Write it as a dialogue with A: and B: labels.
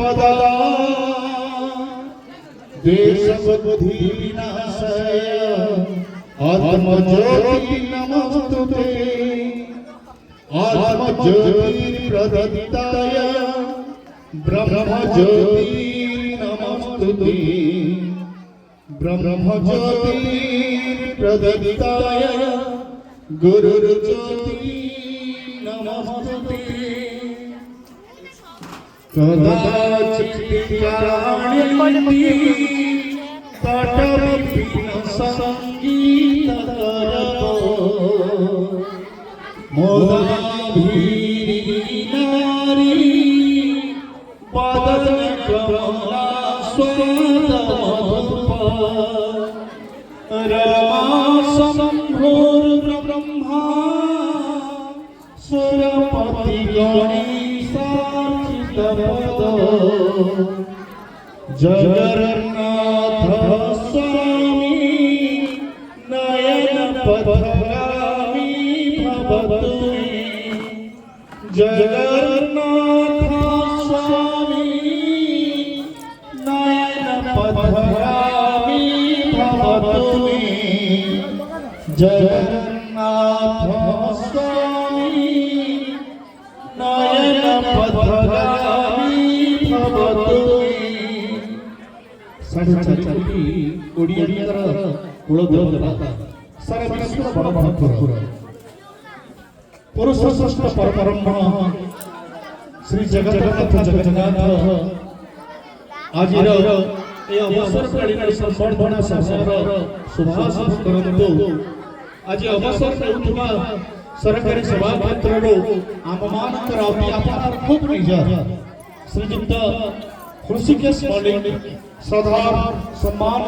A: संपदा देश बुद्धि विनाशाय आत्मज्योति नमस्तुते आत्मज्योतिर्प्रदत्ताय ब्रह्मज्योति नमस्तुते ब्रह्मज्योतिर्प्रदत्ताय गुरुज्योति नमस्तुते कदाचित् कराणि तटविपिन संगीतरतो मोदाभिनारी पदन कमला स्वतमधुपा रमा संभोर्ब्रह्मा सुरपति गणेशार्चितपदो जगन्नाथ स्वामी नयन पथगामी भवतु जगन्नाथ स्वामी नयन पथगामी भवतु जगन्नाथ स्वामी नयन पथगामी भवतु साढ़े चारि ओडिया कुलदेवता सारा विश्व परमपुर पुरुष श्रेष्ठ परब्रह्म श्री जगन्नाथ जगन्नाथ आज अवसरकालीन संबर्धना सभार शुभाशंस करंतु आज अवसर हेउथबा सरकारी सभा क्षेत्र आम मानकर अति आपणार खूब निज श्रीयुक्त ऋषिकेश मल्लिक श्रद्धा सम्मान